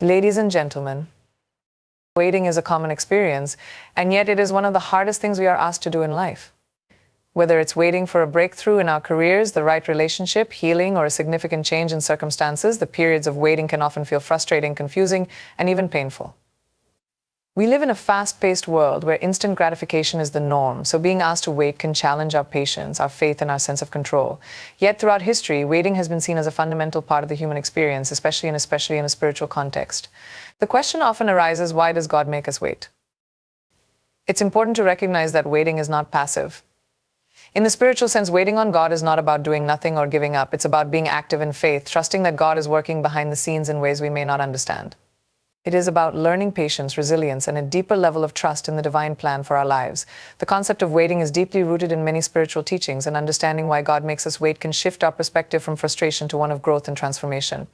Ladies and gentlemen, waiting is a common experience, and yet it is one of the hardest things we are asked to do in life. Whether it's waiting for a breakthrough in our careers, the right relationship, healing, or a significant change in circumstances, the periods of waiting can often feel frustrating, confusing, and even painful. We live in a fast-paced world where instant gratification is the norm, so being asked to wait can challenge our patience, our faith, and our sense of control. Yet throughout history, waiting has been seen as a fundamental part of the human experience, especially in a spiritual context. The question often arises, why does God make us wait? It's important to recognize that waiting is not passive. In the spiritual sense, waiting on God is not about doing nothing or giving up. It's about being active in faith, trusting that God is working behind the scenes in ways we may not understand. It is about learning patience, resilience, and a deeper level of trust in the divine plan for our lives. The concept of waiting is deeply rooted in many spiritual teachings, and understanding why God makes us wait can shift our perspective from frustration to one of growth and transformation.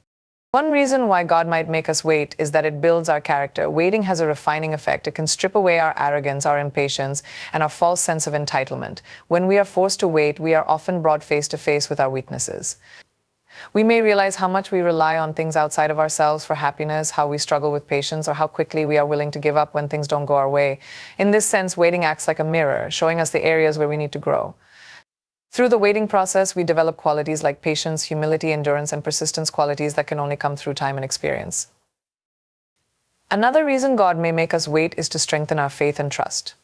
One reason why God might make us wait is that it builds our character. Waiting has a refining effect. It can strip away our arrogance, our impatience, and our false sense of entitlement. When we are forced to wait, we are often brought face to face with our weaknesses. We may realize how much we rely on things outside of ourselves for happiness, how we struggle with patience, or how quickly we are willing to give up when things don't go our way. In this sense, waiting acts like a mirror, showing us the areas where we need to grow. Through the waiting process, we develop qualities like patience, humility, endurance, and persistence, qualities that can only come through time and experience. Another reason God may make us wait is to strengthen our faith and trust.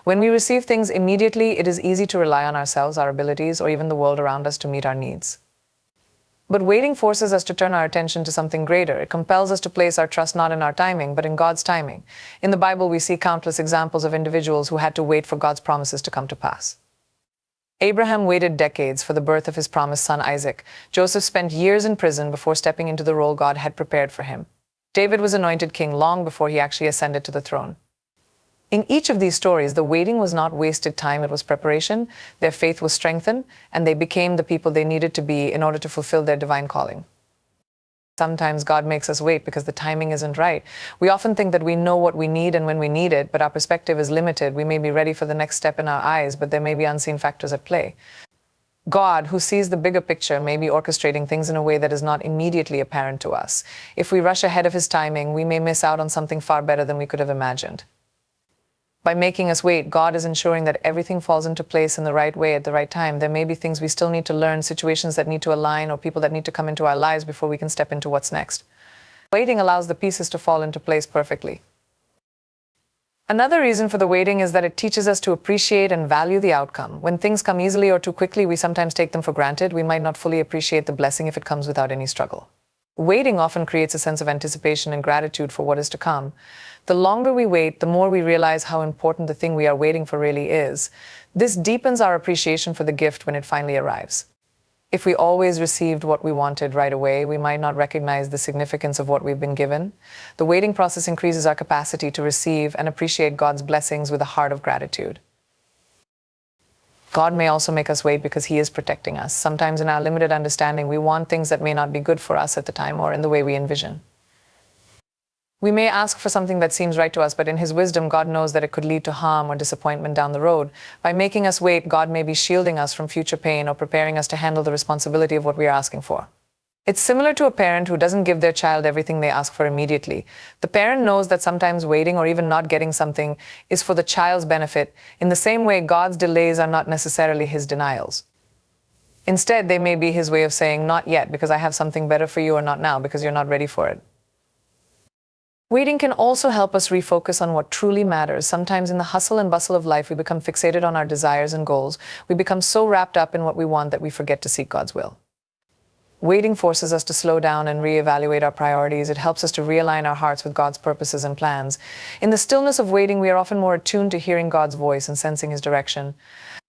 When we receive things immediately, it is easy to rely on ourselves, our abilities, or even the world around us to meet our needs. But waiting forces us to turn our attention to something greater. It compels us to place our trust not in our timing, but in God's timing. In the Bible, we see countless examples of individuals who had to wait for God's promises to come to pass. Abraham waited decades for the birth of his promised son Isaac. Joseph spent years in prison before stepping into the role God had prepared for him. David was anointed king long before he actually ascended to the throne. In each of these stories, the waiting was not wasted time, it was preparation. Their faith was strengthened, and they became the people they needed to be in order to fulfill their divine calling. Sometimes God makes us wait because the timing isn't right. We often think that we know what we need and when we need it, but our perspective is limited. We may be ready for the next step in our eyes, but there may be unseen factors at play. God, who sees the bigger picture, may be orchestrating things in a way that is not immediately apparent to us. If we rush ahead of his timing, we may miss out on something far better than we could have imagined. By making us wait, God is ensuring that everything falls into place in the right way at the right time. There may be things we still need to learn, situations that need to align, or people that need to come into our lives before we can step into what's next. Waiting allows the pieces to fall into place perfectly. Another reason for the waiting is that it teaches us to appreciate and value the outcome. When things come easily or too quickly, we sometimes take them for granted. We might not fully appreciate the blessing if it comes without any struggle. Waiting often creates a sense of anticipation and gratitude for what is to come. The longer we wait, the more we realize how important the thing we are waiting for really is. This deepens our appreciation for the gift when it finally arrives. If we always received what we wanted right away, we might not recognize the significance of what we've been given. The waiting process increases our capacity to receive and appreciate God's blessings with a heart of gratitude. God may also make us wait because he is protecting us. Sometimes in our limited understanding, we want things that may not be good for us at the time or in the way we envision. We may ask for something that seems right to us, but in his wisdom, God knows that it could lead to harm or disappointment down the road. By making us wait, God may be shielding us from future pain or preparing us to handle the responsibility of what we are asking for. It's similar to a parent who doesn't give their child everything they ask for immediately. The parent knows that sometimes waiting or even not getting something is for the child's benefit. In the same way, God's delays are not necessarily his denials. Instead, they may be his way of saying, not yet, because I have something better for you, or not now, because you're not ready for it. Waiting can also help us refocus on what truly matters. Sometimes in the hustle and bustle of life, we become fixated on our desires and goals. We become so wrapped up in what we want that we forget to seek God's will. Waiting forces us to slow down and reevaluate our priorities. It helps us to realign our hearts with God's purposes and plans. In the stillness of waiting, we are often more attuned to hearing God's voice and sensing his direction.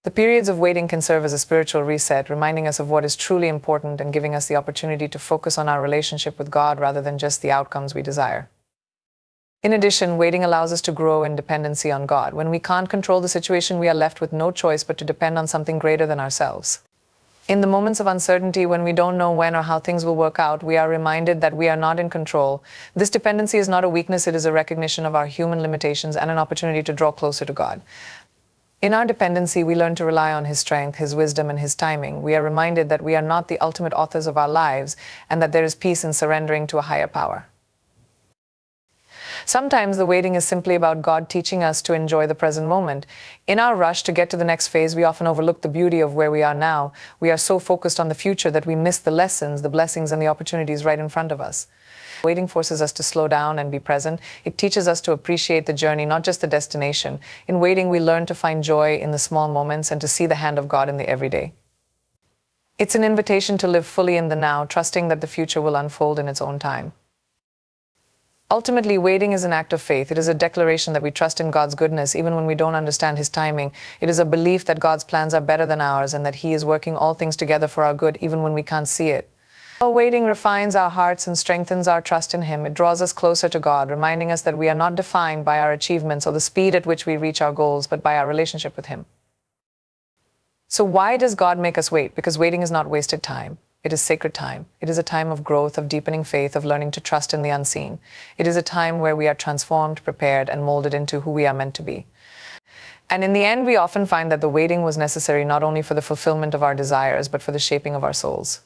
The periods of waiting can serve as a spiritual reset, reminding us of what is truly important and giving us the opportunity to focus on our relationship with God rather than just the outcomes we desire. In addition, waiting allows us to grow in dependency on God. When we can't control the situation, we are left with no choice but to depend on something greater than ourselves. In the moments of uncertainty, when we don't know when or how things will work out, we are reminded that we are not in control. This dependency is not a weakness, it is a recognition of our human limitations and an opportunity to draw closer to God. In our dependency, we learn to rely on his strength, his wisdom, and his timing. We are reminded that we are not the ultimate authors of our lives and that there is peace in surrendering to a higher power. Sometimes the waiting is simply about God teaching us to enjoy the present moment. In our rush to get to the next phase, we often overlook the beauty of where we are now. We are so focused on the future that we miss the lessons, the blessings, and the opportunities right in front of us. Waiting forces us to slow down and be present. It teaches us to appreciate the journey, not just the destination. In waiting, we learn to find joy in the small moments and to see the hand of God in the everyday. It's an invitation to live fully in the now, trusting that the future will unfold in its own time. Ultimately, waiting is an act of faith. It is a declaration that we trust in God's goodness even when we don't understand His timing. It is a belief that God's plans are better than ours and that He is working all things together for our good even when we can't see it. While waiting refines our hearts and strengthens our trust in Him, it draws us closer to God, reminding us that we are not defined by our achievements or the speed at which we reach our goals, but by our relationship with Him. So why does God make us wait? Because waiting is not wasted time. It is sacred time. It is a time of growth, of deepening faith, of learning to trust in the unseen. It is a time where we are transformed, prepared, and molded into who we are meant to be. And in the end, we often find that the waiting was necessary not only for the fulfillment of our desires, but for the shaping of our souls.